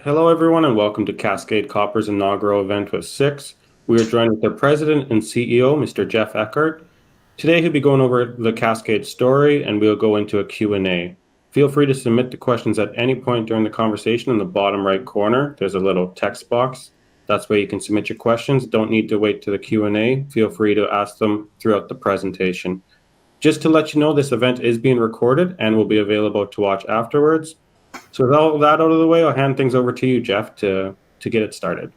Hello, everyone, and welcome to Cascade Copper's inaugural event with Six. We are joined with their president and CEO, Mr. Jeff Ackert. Today, he'll be going over the Cascade story, and we'll go into a Q&A. Feel free to submit the questions at any point during the conversation in the bottom right corner. There's a little text box. That's where you can submit your questions. Don't need to wait to the Q&A. Feel free to ask them throughout the presentation. Just to let you know, this event is being recorded and will be available to watch afterwards. So with all that out of the way, I'll hand things over to you, Jeff, to get it started.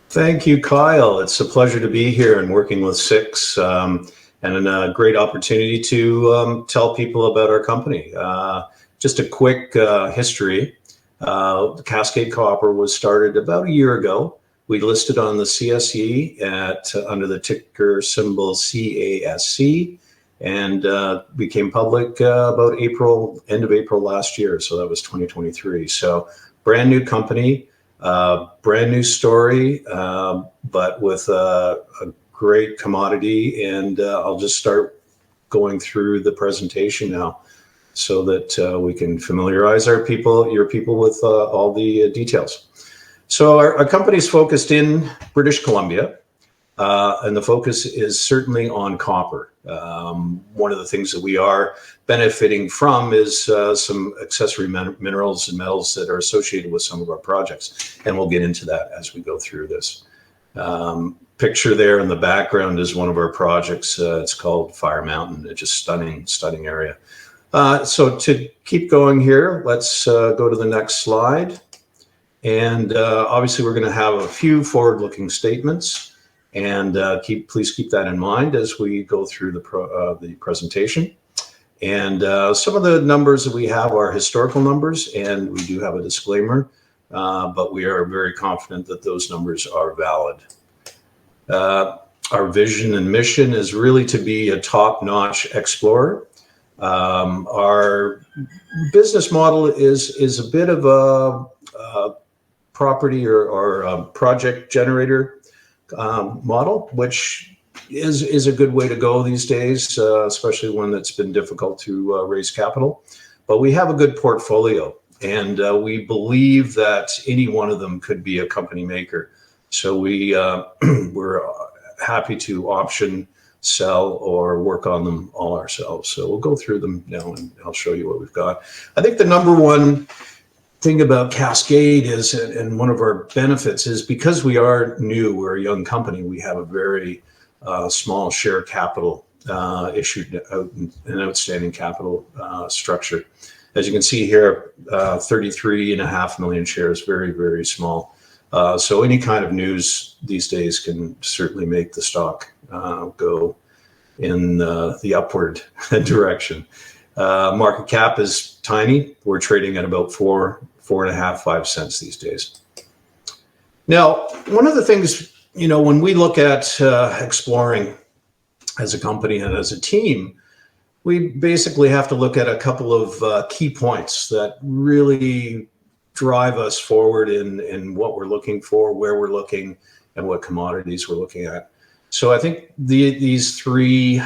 Thank you, Kyle. It's a pleasure to be here and working with Six, and a great opportunity to tell people about our company. Just a quick history. Cascade Copper was started about a year ago. We listed on the CSE under the ticker symbol CASC. And became public about end of April last year. So that was 2023. So brand new company, brand new story, but with a great commodity. And I'll just start going through the presentation now so that we can familiarize your people with all the details. So our company is focused in British Columbia. And the focus is certainly on copper. One of the things that we are benefiting from is some accessory minerals and metals that are associated with some of our projects. And we'll get into that as we go through this. Picture there in the background is one of our projects. It's called Fire Mountain. It's just stunning area. So to keep going here, let's go to the next slide. And obviously, we're going to have a few forward-looking statements. And please keep that in mind as we go through the presentation. And some of the numbers that we have are historical numbers, and we do have a disclaimer, but we are very confident that those numbers are valid. Our vision and mission is really to be a top-notch explorer. Our business model is a bit of a property or a project generator model, which is a good way to go these days, especially when it's been difficult to raise capital. But we have a good portfolio, and we believe that any one of them could be a company maker. So we're happy to option, sell, or work on them all ourselves. So we'll go through them now, and I'll show you what we've got. I think the number one thing about Cascade is, and one of our benefits is, because we are new, we're a young company, we have a very small share capital issued out, an outstanding capital structure. As you can see here, 33.5 million shares, very, very small. So any kind of news these days can certainly make the stock go in the upward direction. Market cap is tiny. We're trading at about 4.5 cents these days. Now, one of the things, when we look at exploring as a company and as a team, we basically have to look at a couple of key points that really drive us forward in what we're looking for, where we're looking, and what commodities we're looking at. So I think these three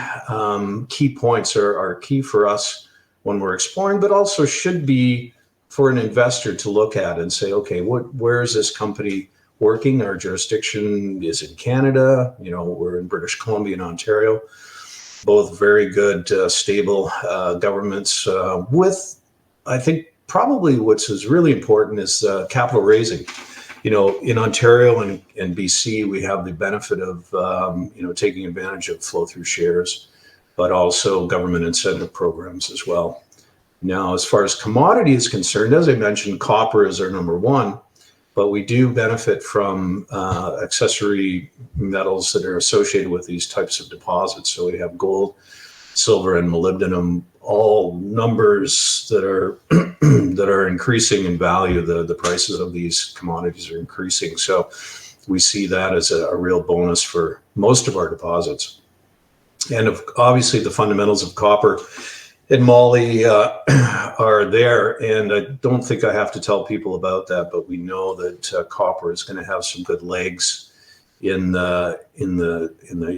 key points are key for us when we're exploring, but also should be for an investor to look at and say, okay, where is this company working? Our jurisdiction is in Canada. We're in British Columbia and Ontario, both very good, stable governments with, I think, probably what's is really important is capital raising. In Ontario and BC, we have the benefit of, taking advantage of flow-through shares, but also government incentive programs as well. Now, as far as commodity is concerned, as I mentioned, copper is our number one, but we do benefit from accessory metals that are associated with these types of deposits. So we have gold, silver, and molybdenum, all numbers that are that are increasing in value. The prices of these commodities are increasing. So we see that as a real bonus for most of our deposits. And obviously the fundamentals of copper and moly are there. And I don't think I have to tell people about that, but we know that copper is going to have some good legs in the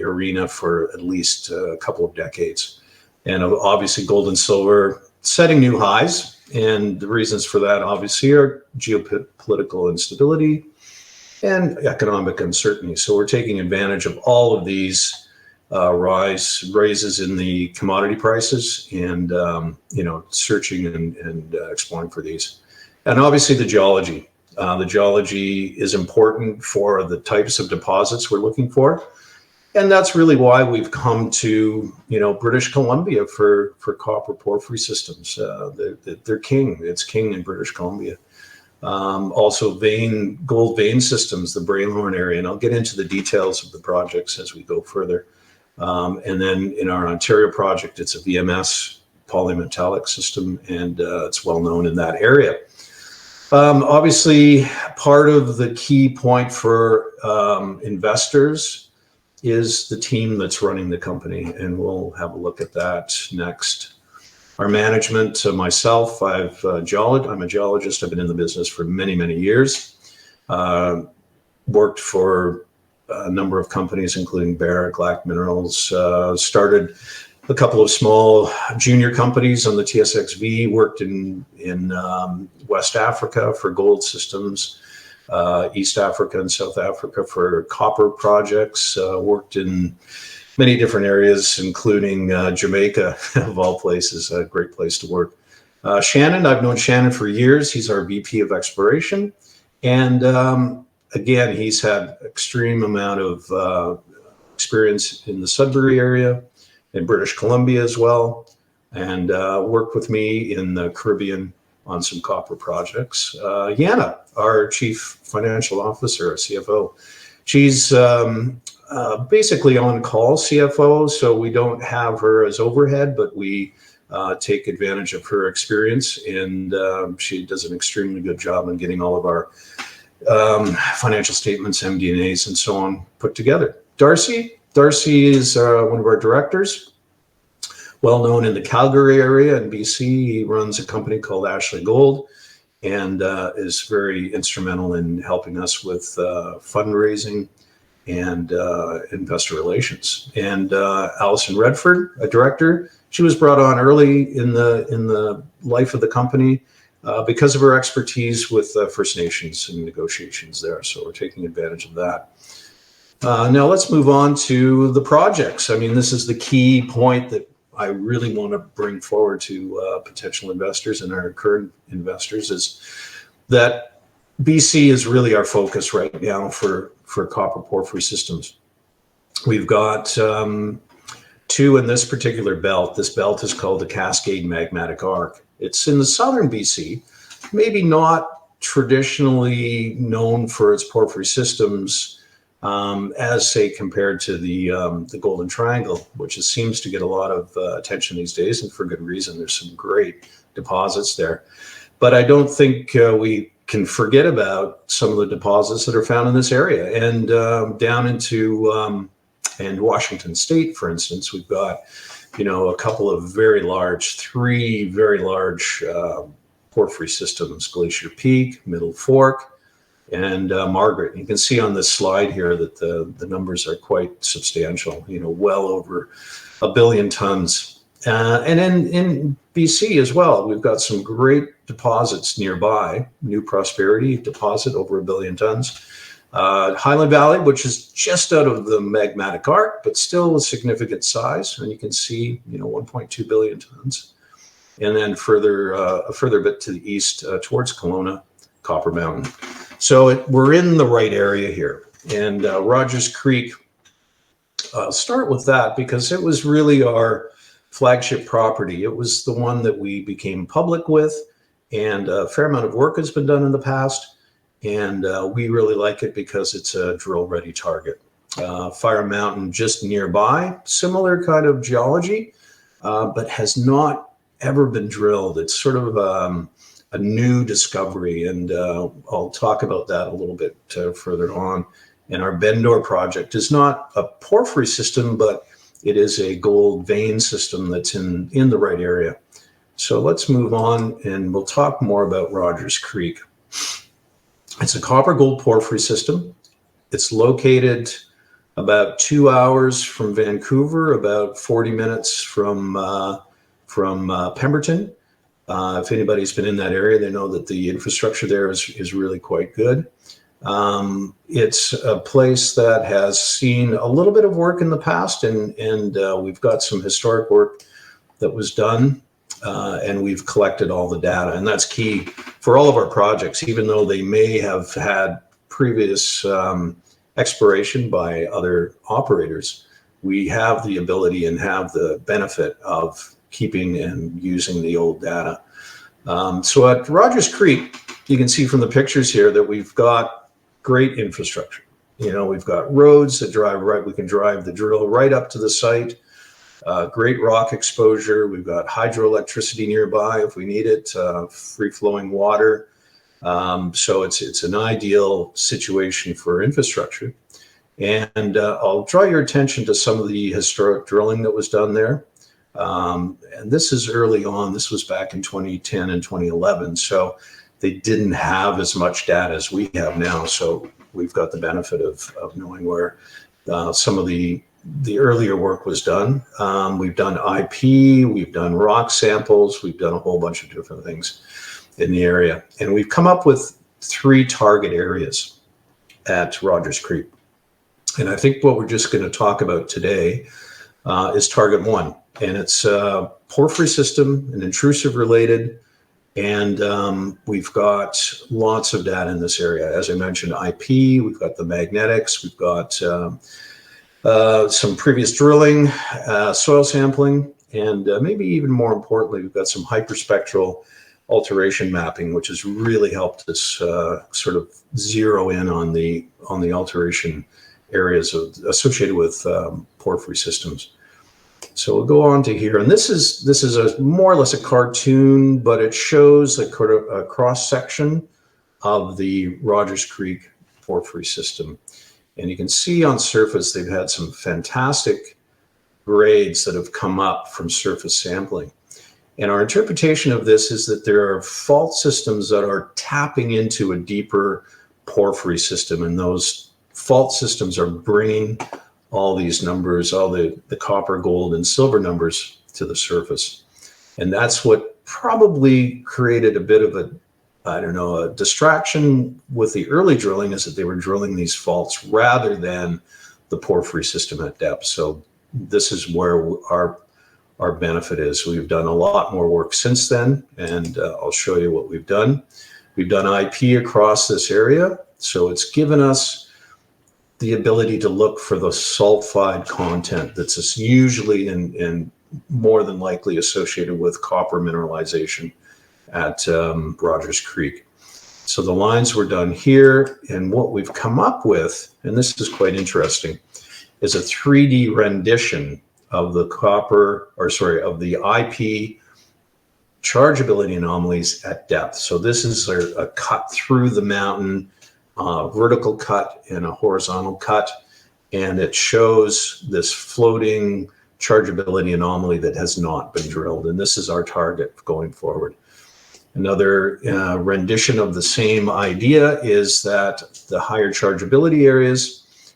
arena for at least a couple of decades. And obviously gold and silver setting new highs. And the reasons for that obviously are geopolitical instability and economic uncertainty. So we're taking advantage of all of these raises in the commodity prices and, searching and exploring for these. And obviously the geology. The geology is important for the types of deposits we're looking for. And that's really why we've come to, British Columbia for copper porphyry systems. They're king. It's king in British Columbia. Also gold vein systems, the Braylorn area. And I'll get into the details of the projects as we go further. And then in our Ontario project, it's a VMS polymetallic system, and it's well known in that area. Obviously, part of the key point for investors is the team that's running the company, and we'll have a look at that next. Our management, myself, I'm a geologist. I've been in the business for many, many years. Worked for a number of companies, including Barrick, Black Minerals. Started a couple of small junior companies on the TSXV. Worked in West Africa for gold systems. East Africa and South Africa for copper projects, worked in many different areas, including Jamaica, of all places, a great place to work. Shannon, I've known Shannon for years. He's our VP of exploration. And again, he's had extreme amount of experience in the Sudbury area, in British Columbia as well, and worked with me in the Caribbean on some copper projects. Yana, our chief financial officer, our CFO, she's basically on-call CFO, so we don't have her as overhead, but we take advantage of her experience, and she does an extremely good job in getting all of our financial statements, MD&As, and so on put together. Darcy is one of our directors. Well known in the Calgary area in BC. He runs a company called Ashley Gold and is very instrumental in helping us with fundraising and investor relations. And Allison Redford, a director, she was brought on early in the life of the company because of her expertise with First Nations and negotiations there. So we're taking advantage of that. Now let's move on to the projects. I mean, this is the key point that I really want to bring forward to potential investors and our current investors, is that BC is really our focus right now for copper porphyry systems. We've got two in this particular belt. This belt is called the Cascade Magmatic Arc. It's in the southern BC, maybe not traditionally known for its porphyry systems, as say compared to the Golden Triangle, which seems to get a lot of attention these days, and for good reason. There's some great deposits there, but I don't think we can forget about some of the deposits that are found in this area. And down into and Washington State, for instance, we've got a couple of three very large porphyry systems: Glacier Peak, Middle Fork, and Margaret. You can see on this slide here that the numbers are quite substantial, well over 1 billion tons. And in BC as well, we've got some great deposits nearby. New Prosperity deposit, over 1 billion tons. Highland Valley, which is just out of the magmatic arc, but still a significant size. And you can see, 1.2 billion tons. And then a further bit to the east towards Kelowna, Copper Mountain. So we're in the right area here. And Rogers Creek, I'll start with that because it was really our flagship property. It was the one that we became public with, and a fair amount of work has been done in the past. And we really like it because it's a drill-ready target. Fire Mountain just nearby, similar kind of geology, but has not ever been drilled. It's sort of a new discovery, and I'll talk about that a little bit further on. And our Bendor project is not a porphyry system, but it is a gold vein system that's in the right area. So let's move on, and we'll talk more about Rogers Creek. It's a copper gold porphyry system. It's located about 2 hours from Vancouver, about 40 minutes from Pemberton. If anybody's been in that area, they know that the infrastructure there is really quite good. It's a place that has seen a little bit of work in the past, and we've got some historic work that was done, and we've collected all the data, and that's key for all of our projects, even though they may have had previous exploration by other operators. We have the ability and have the benefit of keeping and using the old data. So at Rogers Creek, you can see from the pictures here that we've got great infrastructure. You know, we've got roads that drive right, we can drive the drill right up to the site. Great rock exposure. We've got hydroelectricity nearby if we need it, free-flowing water. So it's an ideal situation for infrastructure. And I'll draw your attention to some of the historic drilling that was done there. And this is early on. This was back in 2010 and 2011. So they didn't have as much data as we have now. So we've got the benefit of knowing where some of the earlier work was done. We've done IP, we've done rock samples, we've done a whole bunch of different things in the area. And we've come up with 3 target areas at Rogers Creek. And I think what we're just going to talk about today is target 1. And it's a porphyry system, an intrusive related, and we've got lots of data in this area. As I mentioned, IP, we've got the magnetics, we've got some previous drilling, soil sampling, and maybe even more importantly, we've got some hyperspectral alteration mapping, which has really helped us sort of zero in on the alteration areas associated with porphyry systems. So we'll go on to here, and this is a more or less a cartoon, but it shows a cross section of the Rogers Creek porphyry system. And you can see on surface, they've had some fantastic grades that have come up from surface sampling. And our interpretation of this is that there are fault systems that are tapping into a deeper porphyry system. And those fault systems are bringing all these numbers, all the copper, gold, and silver numbers to the surface. And that's what probably created a bit of a distraction with the early drilling, is that they were drilling these faults rather than the porphyry system at depth. So this is where our benefit is. We've done a lot more work since then, and I'll show you what we've done. We've done IP across this area, so it's given us the ability to look for the sulfide content that's usually and more than likely associated with copper mineralization at Rogers Creek. So the lines were done here, and what we've come up with, and this is quite interesting, is a 3D rendition of the of the IP chargeability anomalies at depth. So this is a cut through the mountain, vertical cut and a horizontal cut, and it shows this floating chargeability anomaly that has not been drilled. And this is our target going forward. Another rendition of the same idea is that the higher chargeability areas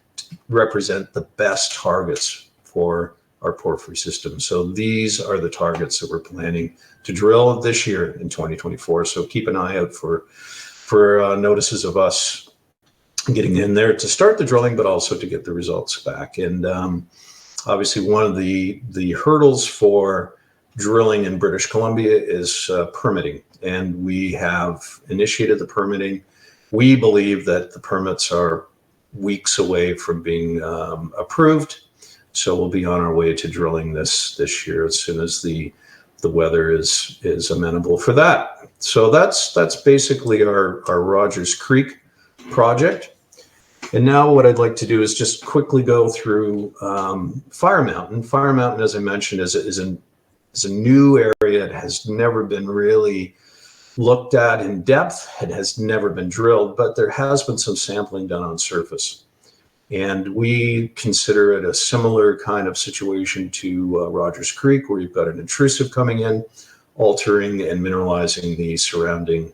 represent the best targets for our porphyry system. So these are the targets that we're planning to drill this year in 2024. So keep an eye out for notices of us getting in there to start the drilling, but also to get the results back. And obviously one of the hurdles for drilling in British Columbia is permitting. And we have initiated the permitting. We believe that the permits are weeks away from being approved. So we'll be on our way to drilling this year as soon as the weather is amenable for that. So that's basically our Rogers Creek project. And now what I'd like to do is just quickly go through Fire Mountain. Fire Mountain, as I mentioned, is a new area. It has never been really looked at in depth. It has never been drilled, but there has been some sampling done on surface. And we consider it a similar kind of situation to Rogers Creek, where you've got an intrusive coming in, altering and mineralizing the surrounding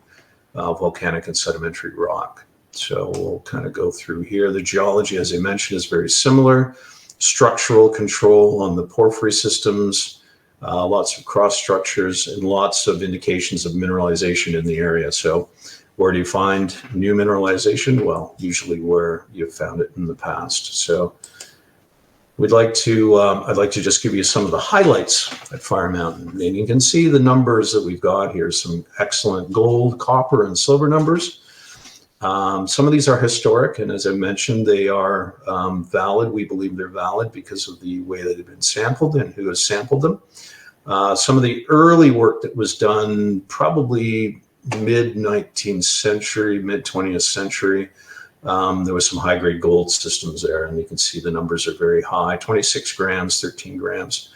volcanic and sedimentary rock. So we'll kind of go through here. The geology, as I mentioned, is very similar. Structural control on the porphyry systems, lots of cross structures, and lots of indications of mineralization in the area. So where do you find new mineralization? Well, usually where you've found it in the past. So I'd like to just give you some of the highlights at Fire Mountain. And you can see the numbers that we've got here, some excellent gold, copper, and silver numbers. Some of these are historic, and as I mentioned, they are valid. We believe they're valid because of the way that they've been sampled and who has sampled them. Some of the early work that was done probably mid-19th century, mid-20th century, there was some high-grade gold systems there, and you can see the numbers are very high, 26 grams, 13 grams.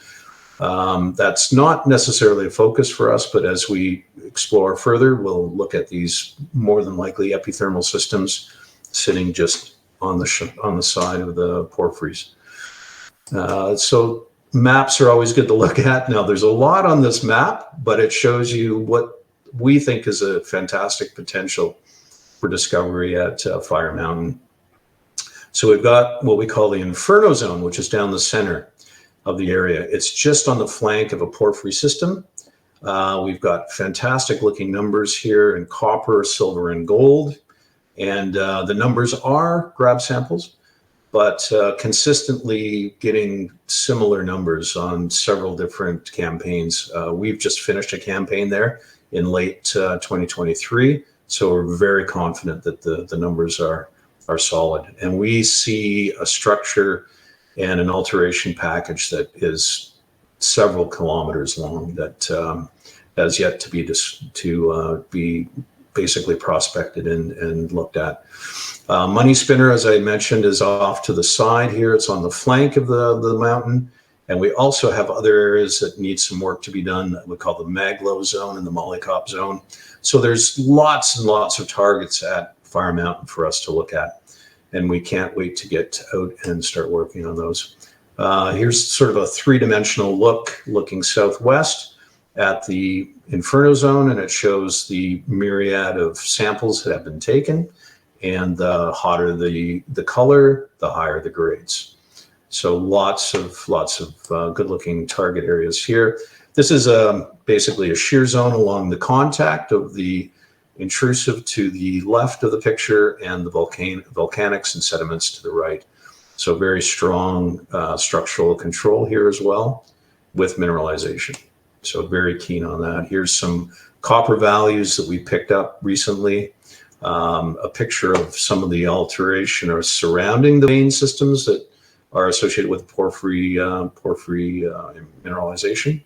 That's not necessarily a focus for us, but as we explore further, we'll look at these more than likely epithermal systems sitting just on the side of the porphyries. So maps are always good to look at. Now, there's a lot on this map, but it shows you what we think is a fantastic potential for discovery at Fire Mountain. So we've got what we call the Inferno Zone, which is down the center of the area. It's just on the flank of a porphyry system. We've got fantastic looking numbers here in copper, silver, and gold. And the numbers are grab samples, but consistently getting similar numbers on several different campaigns. We've just finished a campaign there in late 2023. So we're very confident that the numbers are solid. And we see a structure and an alteration package that is several kilometers long that has yet to be basically prospected and looked at. Money Spinner, as I mentioned, is off to the side here. It's on the flank of the mountain. And we also have other areas that need some work to be done that we call the Maglow Zone and the Mollycop Zone. So there's lots and lots of targets at Fire Mountain for us to look at. And we can't wait to get out and start working on those. Here's sort of a three-dimensional look looking southwest at the Inferno Zone, and it shows the myriad of samples that have been taken. And the hotter the color, the higher the grades. So lots of good-looking target areas here. This is basically a shear zone along the contact of the intrusive to the left of the picture and the volcanics and sediments to the right. So very strong structural control here as well with mineralization. So very keen on that. Here's some copper values that we picked up recently. A picture of some of the alteration or surrounding the vein systems that are associated with porphyry mineralization.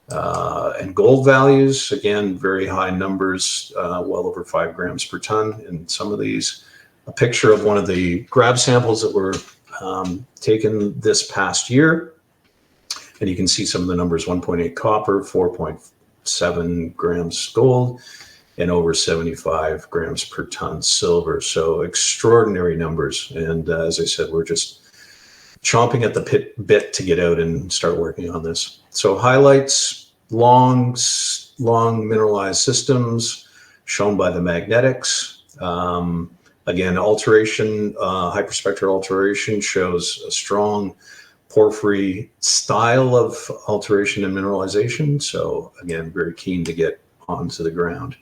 And gold values, again, very high numbers, well over 5 grams per ton in some of these. A picture of one of the grab samples that were taken this past year. And you can see some of the numbers, 1.8 copper, 4.7 grams gold, and over 75 grams per ton silver. So extraordinary numbers. And as I said, we're just chomping at the bit to get out and start working on this. So highlights, long mineralized systems shown by the magnetics. Again, alteration, hyperspectral alteration shows a strong porphyry style of alteration and mineralization. So again, very keen to get onto the ground.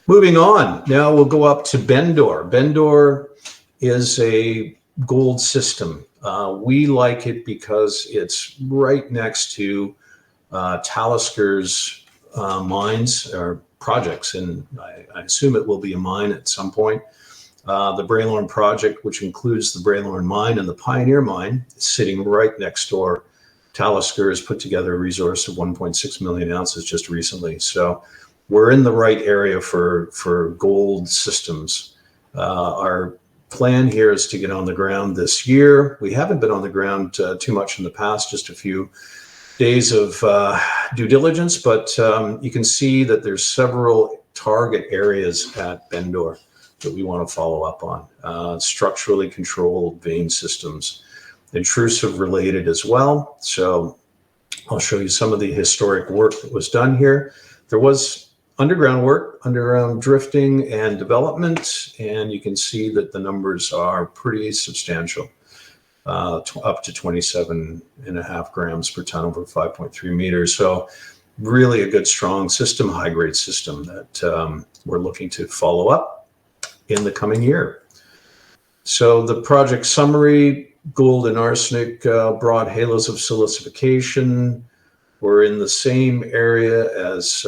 Moving on, now we'll go up to Bendor. Bendor is a gold system. We like it because it's right next to Talisker's mines or projects, and I assume it will be a mine at some point. The Braylorn project, which includes the Braylorn mine and the Pioneer mine, is sitting right next door. Talisker has put together a resource of 1.6 million ounces just recently. So we're in the right area for gold systems. Our plan here is to get on the ground this year. We haven't been on the ground too much in the past, just a few days of due diligence, but you can see that there's several target areas at Bendor that we want to follow up on. Structurally controlled vein systems, intrusive related as well. So I'll show you some of the historic work that was done here. There was underground work, underground drifting and development, and you can see that the numbers are pretty substantial. up to 27.5 grams per ton over 5.3 meters. So really a good, strong system, high-grade system that we're looking to follow up in the coming year. So the project summary: gold and arsenic, broad halos of silicification. We're in the same area as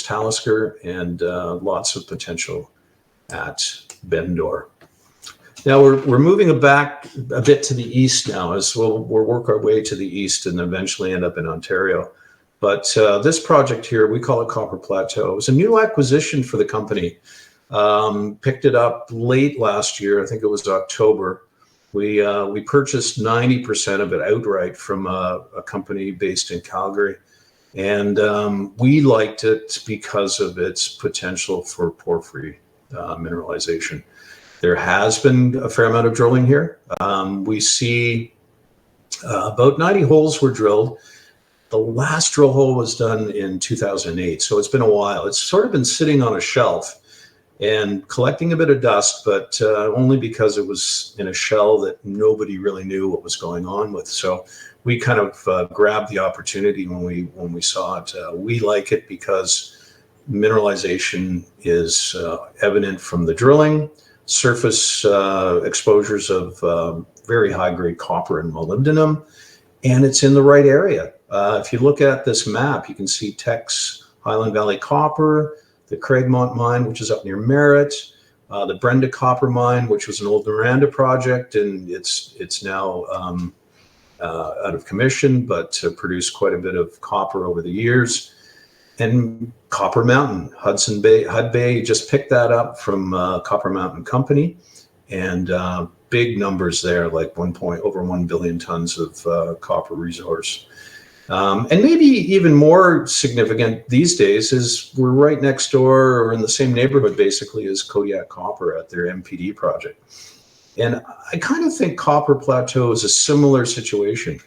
Talisker, and lots of potential at Bendor. Now we're moving back a bit to the east now, as we'll work our way to the east and eventually end up in Ontario. But this project here, we call it Copper Plateau. It was a new acquisition for the company. Picked it up late last year. I think it was October. We purchased 90% of it outright from a company based in Calgary. And we liked it because of its potential for porphyry mineralization. There has been a fair amount of drilling here. We see about 90 holes were drilled. The last drill hole was done in 2008, so it's been a while. It's sort of been sitting on a shelf and collecting a bit of dust, but only because it was in a shell that nobody really knew what was going on with. So we kind of grabbed the opportunity when we saw it. We like it because mineralization is evident from the drilling, surface exposures of very high-grade copper and molybdenum, and it's in the right area. If you look at this map, you can see Teck's Highland Valley Copper, the Craigmont mine, which is up near Merritt, the Brenda Copper mine, which was an old Miranda project, and it's now out of commission, but produced quite a bit of copper over the years. And Copper Mountain, Hudson Bay, Hud Bay, just picked that up from Copper Mountain Company, and big numbers there, like over 1 billion tons of copper resource. And maybe even more significant these days is we're right next door, or in the same neighborhood basically, as Kodiak Copper at their MPD project. And I kind of think Copper Plateau is a similar situation.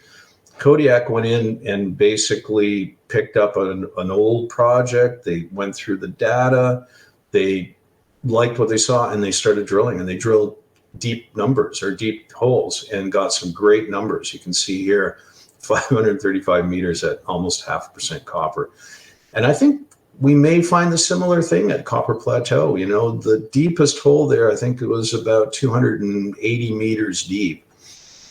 Kodiak went in and basically picked up an old project. They went through the data. They liked what they saw, and they started drilling, and they drilled deep numbers, or deep holes, and got some great numbers. You can see here 535 meters at almost 0.5% copper. And I think we may find the similar thing at Copper Plateau. You know, the deepest hole there, I think it was about 280 meters deep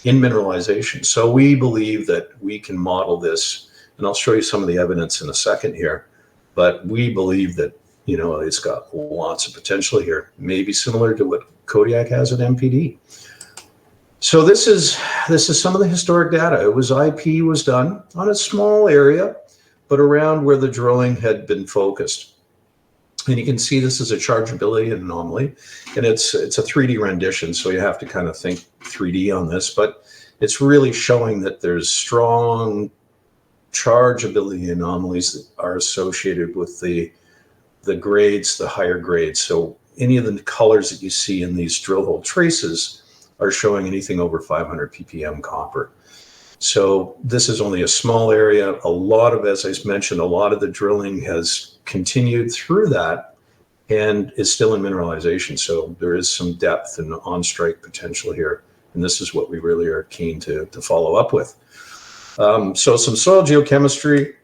in mineralization. So we believe that we can model this, and I'll show you some of the evidence in a second here, but we believe that, you know, it's got lots of potential here, maybe similar to what Kodiak has at MPD. So this is some of the historic data. It was IP was done on a small area, but around where the drilling had been focused. And you can see this is a chargeability anomaly, and it's a 3D rendition, so you have to kind of think 3D on this, but it's really showing that there's strong chargeability anomalies that are associated with the grades, the higher grades. So any of the colors that you see in these drill hole traces are showing anything over 500 ppm copper. So this is only a small area. A lot of, as I mentioned, a lot of the drilling has continued through that and is still in mineralization. So there is some depth and on-strike potential here. And this is what we really are keen to follow up with. So some soil geochemistry,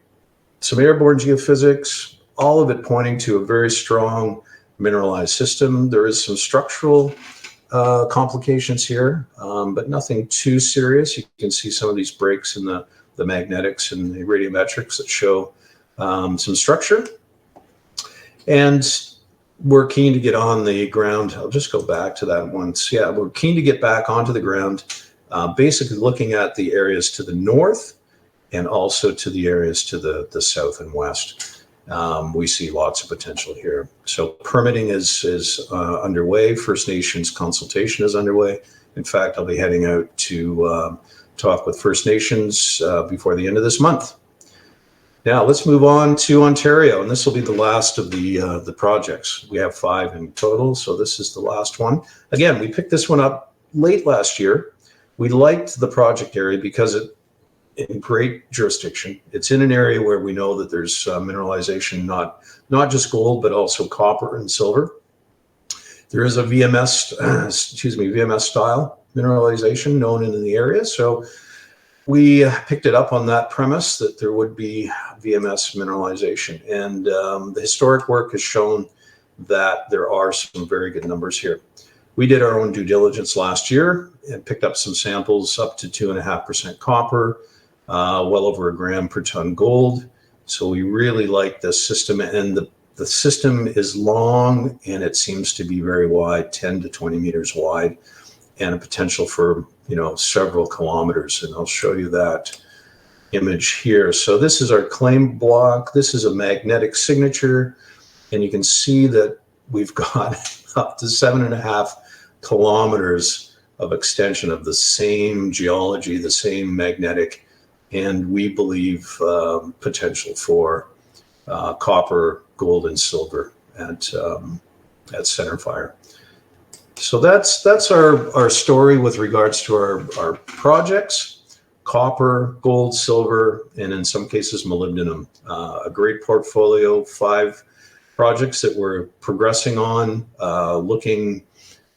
some airborne geophysics, all of it pointing to a very strong mineralized system. There is some structural complications here, but nothing too serious. You can see some of these breaks in the magnetics and the radiometrics that show some structure. And we're keen to get on the ground. I'll just go back to that once. Yeah, we're keen to get back onto the ground, basically looking at the areas to the north and also to the areas to the south and west. We see lots of potential here. So permitting is underway. First Nations consultation is underway. In fact, I'll be heading out to talk with First Nations before the end of this month. Now let's move on to Ontario, and this will be the last of the projects. We have 5 in total, so this is the last one. Again, we picked this one up late last year. We liked the project area because it's in great jurisdiction. It's in an area where we know that there's mineralization, not just gold, but also copper and silver. There is a VMS style mineralization known in the area. So we picked it up on that premise that there would be VMS mineralization. And the historic work has shown that there are some very good numbers here. We did our own due diligence last year and picked up some samples up to 2.5% copper, well over a gram per ton gold. So we really like this system, and the system is long and it seems to be very wide, 10 to 20 meters wide, and a potential for, several kilometers. And I'll show you that image here. So this is our claim block. This is a magnetic signature, and you can see that we've got up to 7.5 kilometers of extension of the same geology, the same magnetic, and we believe potential for copper, gold, and silver at Centerfire. So that's our story with regards to our projects: copper, gold, silver, and in some cases molybdenum. A great portfolio, 5 projects that we're progressing on, looking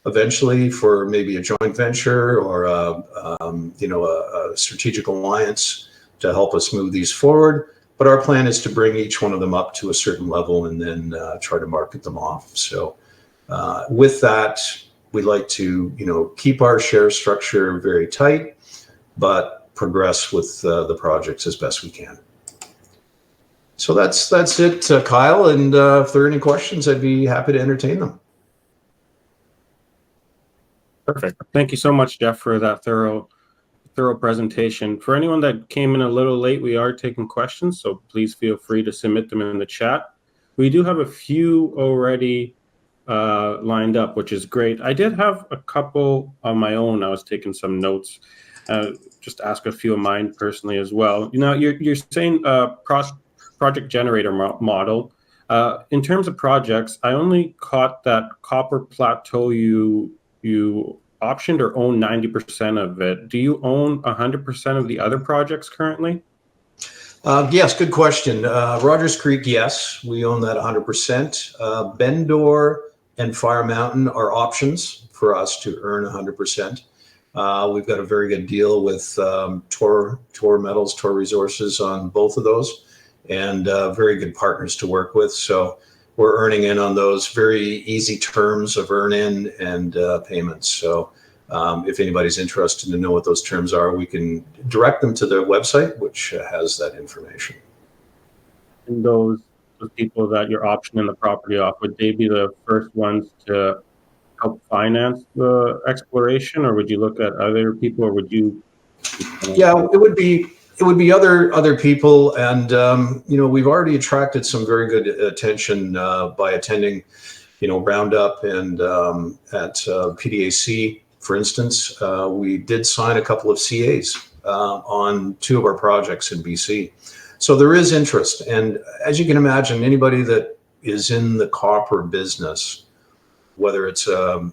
eventually for maybe a joint venture or a strategic alliance to help us move these forward. But our plan is to bring each one of them up to a certain level and then try to market them off. So with that, we like to keep our share structure very tight, but progress with the projects as best we can. So that's it, Kyle. And if there are any questions, I'd be happy to entertain them. Perfect. Thank you so much, Jeff, for that thorough presentation. For anyone that came in a little late, we are taking questions, so please feel free to submit them in the chat. We do have a few already lined up, which is great. I did have a couple on my own. I was taking some notes. Just ask a few of mine personally as well. You're saying project generator model. In terms of projects, I only caught that Copper Plateau you optioned or own 90% of it. Do you own 100% of the other projects currently? Yes, good question. Rogers Creek, yes, we own that 100%. Bendor and Fire Mountain are options for us to earn 100%. We've got a very good deal with Tor Metals, Tor Resources on both of those, and very good partners to work with. So we're earning in on those, very easy terms of earn in and payments. So if anybody's interested to know what those terms are, we can direct them to their website, which has that information. And those people that you're optioning the property off, would they be the first ones to help finance the exploration, or would you look at other people, or would you? Yeah, it would be other people, and we've already attracted some very good attention by attending, Roundup and at PDAC, for instance. We did sign a couple of CAs on 2 of our projects in BC. So there is interest, and as you can imagine, anybody that is in the copper business, whether it's a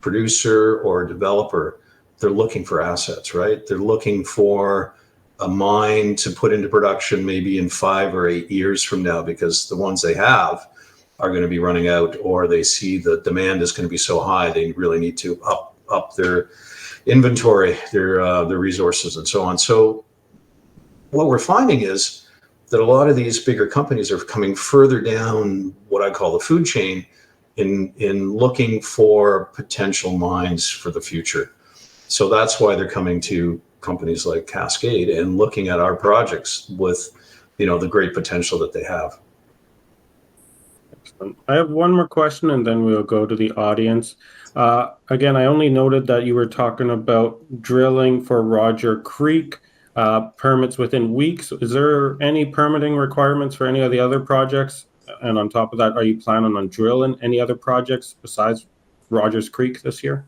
producer or a developer, they're looking for assets, right? They're looking for a mine to put into production maybe in 5 or 8 years from now, because the ones they have are going to be running out, or they see the demand is going to be so high they really need to up their inventory, their resources, and so on. So what we're finding is that a lot of these bigger companies are coming further down what I call the food chain in looking for potential mines for the future. So that's why they're coming to companies like Cascade and looking at our projects with, the great potential that they have. Excellent. I have one more question, and then we'll go to the audience. Again, I only noted that you were talking about drilling for Roger Creek, permits within weeks. Is there any permitting requirements for any of the other projects? And on top of that, are you planning on drilling any other projects besides Rogers Creek this year?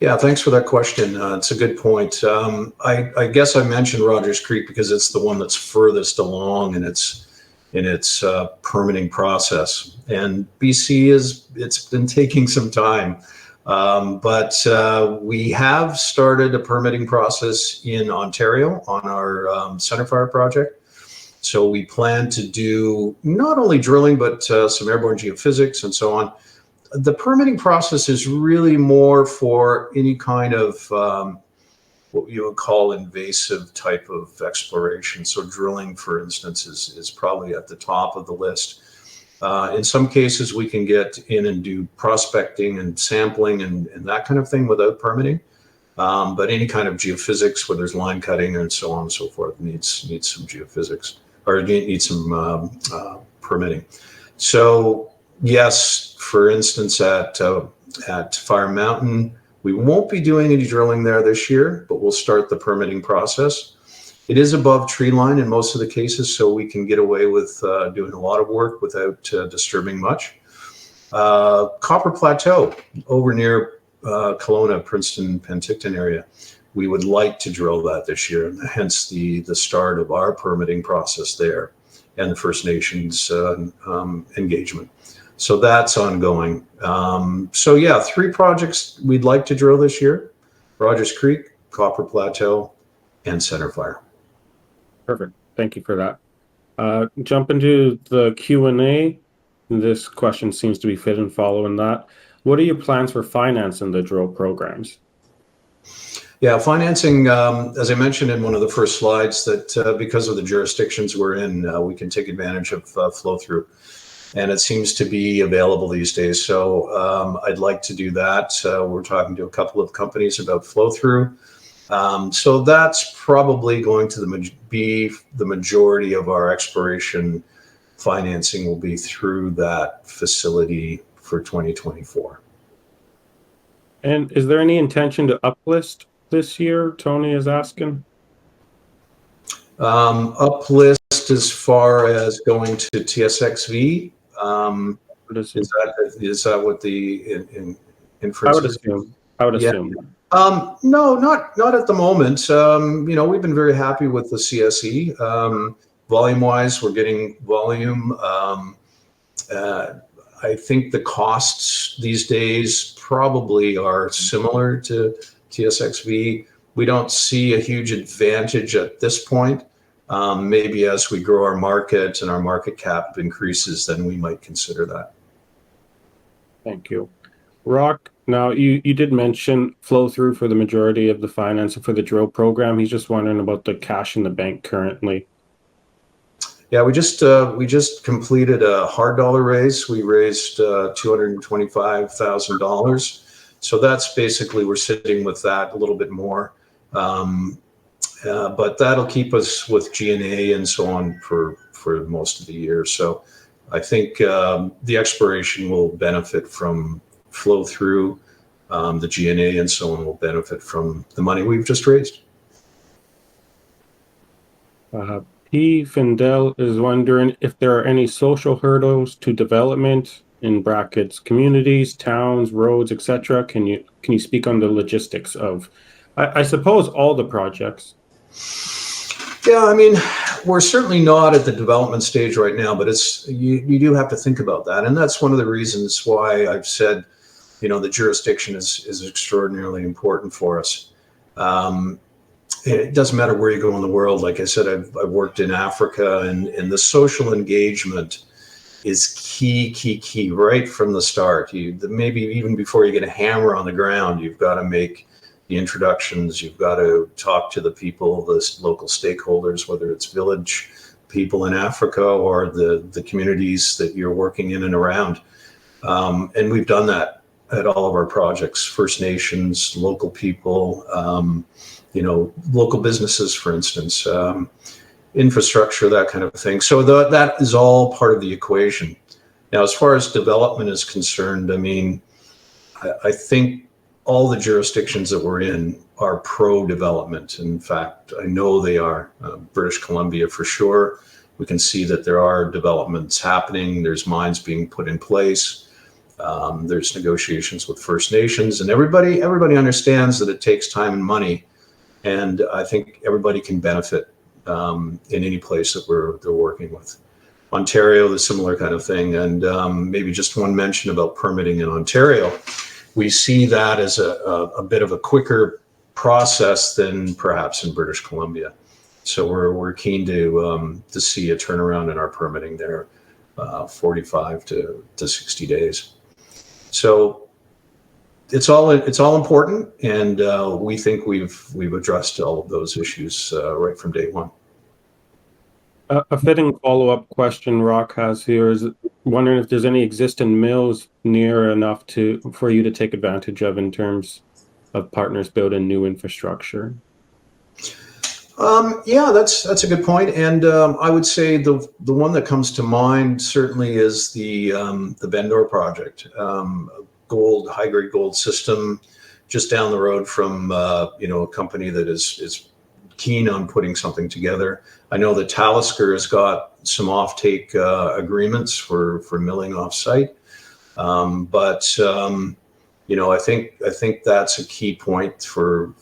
Yeah, thanks for that question. It's a good point. I guess I mentioned Rogers Creek because it's the one that's furthest along in its permitting process. And BC it's been taking some time, but we have started a permitting process in Ontario on our Centerfire project. So we plan to do not only drilling, but some airborne geophysics and so on. The permitting process is really more for any kind of what you would call invasive type of exploration. So drilling, for instance, is probably at the top of the list. In some cases, we can get in and do prospecting and sampling and that kind of thing without permitting. But any kind of geophysics where there's line cutting and so on and so forth needs some geophysics or needs some permitting. So yes, for instance, at Fire Mountain, we won't be doing any drilling there this year, but we'll start the permitting process. It is above tree line in most of the cases, so we can get away with doing a lot of work without disturbing much. Copper Plateau over near Kelowna, Princeton, Penticton area. We would like to drill that this year, and hence the start of our permitting process there and the First Nations engagement. So that's ongoing. So yeah, 3 projects we'd like to drill this year: Rogers Creek, Copper Plateau, and Centerfire. Perfect. Thank you for that. Jump into the Q&A. This question seems to be fit and following that. What are your plans for financing the drill programs? Yeah, financing, as I mentioned in one of the first slides, that because of the jurisdictions we're in, we can take advantage of flow through. And it seems to be available these days. So I'd like to do that. We're talking to a couple of companies about flow through. So that's probably going to be the majority of our exploration financing will be through that facility for 2024. And is there any intention to uplist this year? Tony is asking. Uplist as far as going to TSXV. Is that what the inference is? I would assume. No, not at the moment. We've been very happy with the CSE. Volume-wise, we're getting volume. I think the costs these days probably are similar to TSXV. We don't see a huge advantage at this point. Maybe as we grow our market and our market cap increases, then we might consider that. Thank you. Rock, now you did mention flow through for the majority of the financing for the drill program. He's just wondering about the cash in the bank currently. Yeah, we just completed a hard dollar raise. We raised $225,000. So that's basically, we're sitting with that a little bit more. But that'll keep us with G&A and so on for most of the year. So I think the exploration will benefit from flow through. The G&A and so on will benefit from the money we've just raised. P. Findel is wondering if there are any social hurdles to development, in brackets, communities, towns, roads, etc. Can you speak on the logistics of, I suppose, all the projects? Yeah, I mean, we're certainly not at the development stage right now, but you do have to think about that. And that's one of the reasons why I've said, the jurisdiction is extraordinarily important for us. It doesn't matter where you go in the world. Like I said, I've worked in Africa, and the social engagement is key right from the start. Maybe even before you get a hammer on the ground, you've got to make the introductions. You've got to talk to the people, the local stakeholders, whether it's village people in Africa or the communities that you're working in and around. And we've done that at all of our projects: First Nations, local people, local businesses, for instance, infrastructure, that kind of thing. So that is all part of the equation. Now, as far as development is concerned, I mean, I think all the jurisdictions that we're in are pro-development. In fact, I know they are. British Columbia, for sure. We can see that there are developments happening. There's mines being put in place. There's negotiations with First Nations, and everybody understands that it takes time and money. And I think everybody can benefit in any place that they're working with. Ontario, the similar kind of thing. And maybe just one mention about permitting in Ontario. We see that as a bit of a quicker process than perhaps in British Columbia. So we're keen to see a turnaround in our permitting there, 45 to 60 days. So it's all important, and we think we've addressed all of those issues right from day one. A fitting follow-up question Rock has here is wondering if there's any existing mills near enough for you to take advantage of in terms of partners building new infrastructure. Yeah, that's a good point, and I would say the one that comes to mind certainly is the Bendor project, high grade gold system, just down the road from a company that is keen on putting something together. I know that Talisker has got some offtake agreements for milling offsite, but I think that's a key point for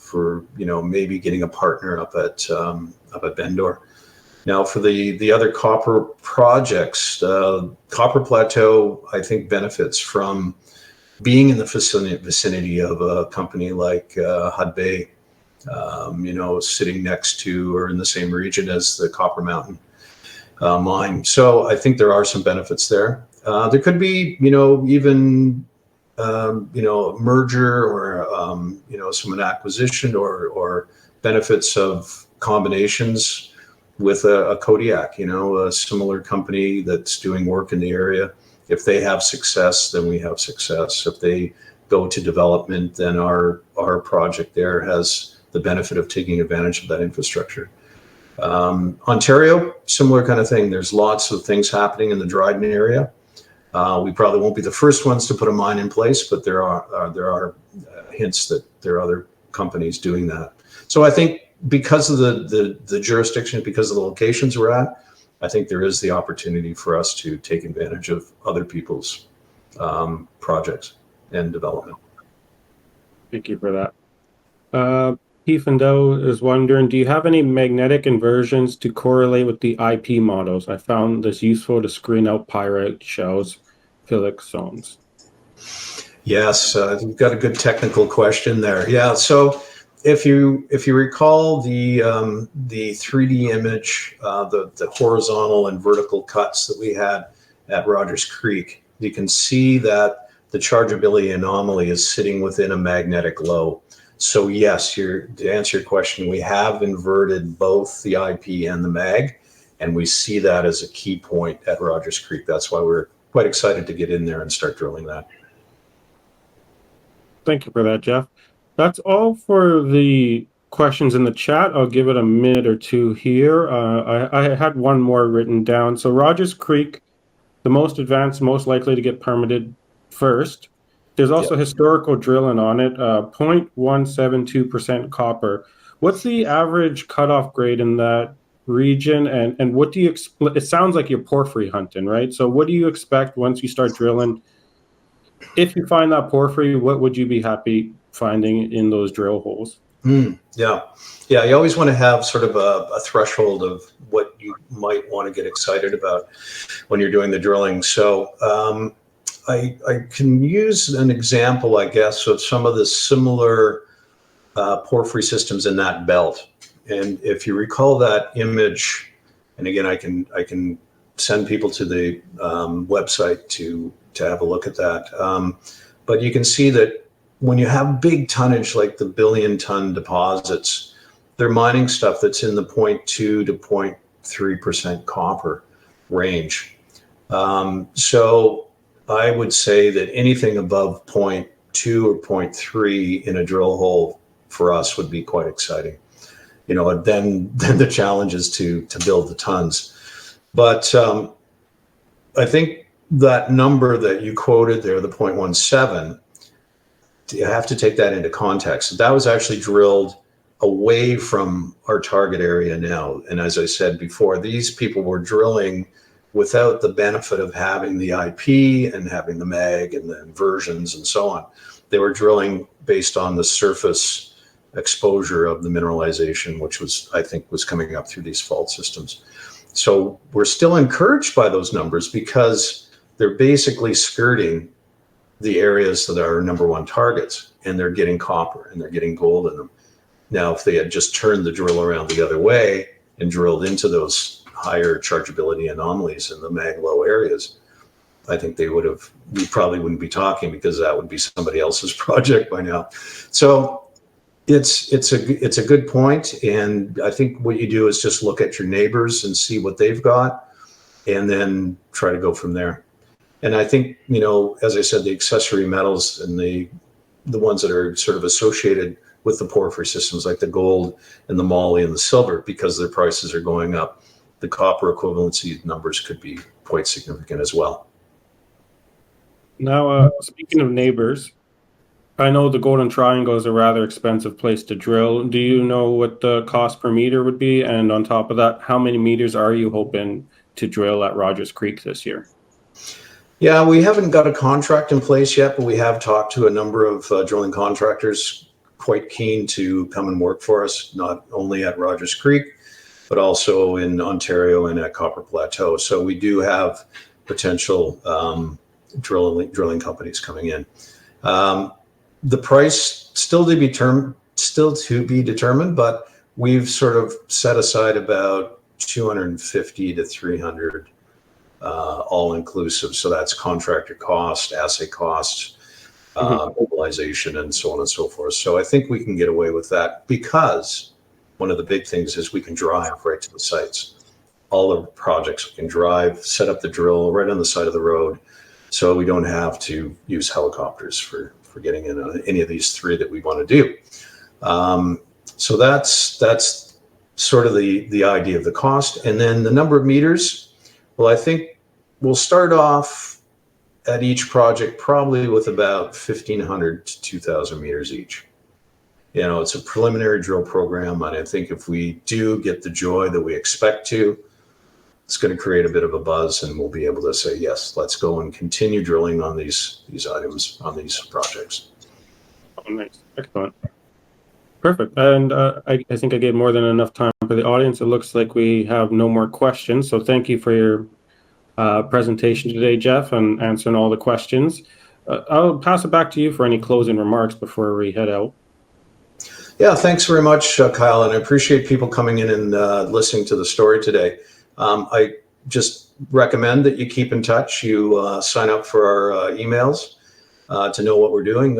maybe getting a partner up at Bendor. Now, for the other copper projects, Copper Plateau I think benefits from being in the vicinity of a company like Hudbay, sitting next to or in the same region as the Copper Mountain mine. So I think there are some benefits there. There could be, even merger or an acquisition or benefits of combinations with a Kodiak, a similar company that's doing work in the area. If they have success, then we have success. If they go to development, then our project there has the benefit of taking advantage of that infrastructure. Ontario, similar kind of thing. There's lots of things happening in the Dryden area. We probably won't be the first ones to put a mine in place, but there are hints that there are other companies doing that. So I think because of the jurisdiction, because of the locations we're at, I think there is the opportunity for us to take advantage of other people's projects and development. Thank you for that. Keith and Doe is wondering, do you have any magnetic inversions to correlate with the IP models? I found this useful to screen out pyrite shells, phyllic zones. Yes, you've got a good technical question there. Yeah, so if you recall the 3D image, the horizontal and vertical cuts that we had at Rogers Creek, you can see that the chargeability anomaly is sitting within a magnetic low. So yes, to answer your question, we have inverted both the IP and the mag, and we see that as a key point at Rogers Creek. That's why we're quite excited to get in there and start drilling that. Thank you for that, Jeff. That's all for the questions in the chat. I'll give it a minute or two here. I had one more written down. So Rogers Creek, the most advanced, most likely to get permitted first. There's also historical drilling on it, 0.172% copper. What's the average cutoff grade in that region? And what do you expect? It sounds like you're porphyry hunting, right? So what do you expect once you start drilling? If you find that porphyry, what would you be happy finding in those drill holes? Yeah. You always want to have sort of a threshold of what you might want to get excited about when you're doing the drilling. So I can use an example, I guess, of some of the similar porphyry systems in that belt. And if you recall that image, and again, I can send people to the website to have a look at that. But you can see that when you have big tonnage like the billion-ton deposits, they're mining stuff that's in the 0.2 to 0.3% copper range. So I would say that anything above 0.2 or 0.3 in a drill hole for us would be quite exciting. And then the challenge is to build the tons. But I think that number that you quoted there, the 0.17, you have to take that into context. That was actually drilled away from our target area now. And as I said before, these people were drilling without the benefit of having the IP and having the mag and the inversions and so on. They were drilling based on the surface exposure of the mineralization, which I think was coming up through these fault systems. So we're still encouraged by those numbers because they're basically skirting the areas that are number one targets, and they're getting copper and they're getting gold in them. Now, if they had just turned the drill around the other way and drilled into those higher chargeability anomalies in the mag low areas, I think we probably wouldn't be talking, because that would be somebody else's project by now. So it's a good point, and I think what you do is just look at your neighbors and see what they've got, and then try to go from there. And I think, as I said, the accessory metals and the ones that are sort of associated with the porphyry systems, like the gold and the moly and the silver, because their prices are going up, the copper equivalency numbers could be quite significant as well. Now, speaking of neighbors, I know the Golden Triangle is a rather expensive place to drill. Do you know what the cost per meter would be? And on top of that, how many meters are you hoping to drill at Rogers Creek this year? Yeah, we haven't got a contract in place yet, but we have talked to a number of drilling contractors quite keen to come and work for us, not only at Rogers Creek, but also in Ontario and at Copper Plateau. So we do have potential drilling companies coming in. The price still to be determined, but we've sort of set aside about 250 to 300 all inclusive. So that's contractor cost, assay costs, mobilization, and so on and so forth. So I think we can get away with that, because one of the big things is we can drive right to the sites. All the projects we can drive, set up the drill right on the side of the road, so we don't have to use helicopters for getting in on any of these three that we want to do. So that's sort of the idea of the cost. And then the number of meters, well, I think we'll start off at each project probably with about 1,500 to 2,000 meters each. It's a preliminary drill program, and I think if we do get the joy that we expect to, it's going to create a bit of a buzz, and we'll be able to say, yes, let's go and continue drilling on these items, on these projects. Oh, nice. Excellent. Perfect. And I think I gave more than enough time for the audience. It looks like we have no more questions. So thank you for your presentation today, Jeff, and answering all the questions. I'll pass it back to you for any closing remarks before we head out. Yeah, thanks very much, Kyle, and I appreciate people coming in and listening to the story today. I just recommend that you keep in touch. You sign up for our emails to know what we're doing.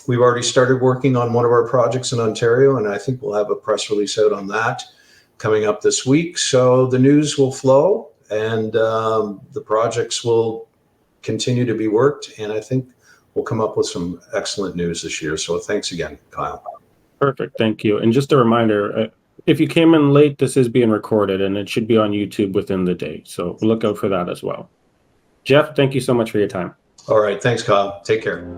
We've already started working on one of our projects in Ontario, and I think we'll have a press release out on that coming up this week. So the news will flow, and the projects will continue to be worked, and I think we'll come up with some excellent news this year. So thanks again, Kyle. Perfect. Thank you. And just a reminder, if you came in late, this is being recorded, and it should be on YouTube within the day. So look out for that as well. Jeff, thank you so much for your time. All right. Thanks, Kyle. Take care.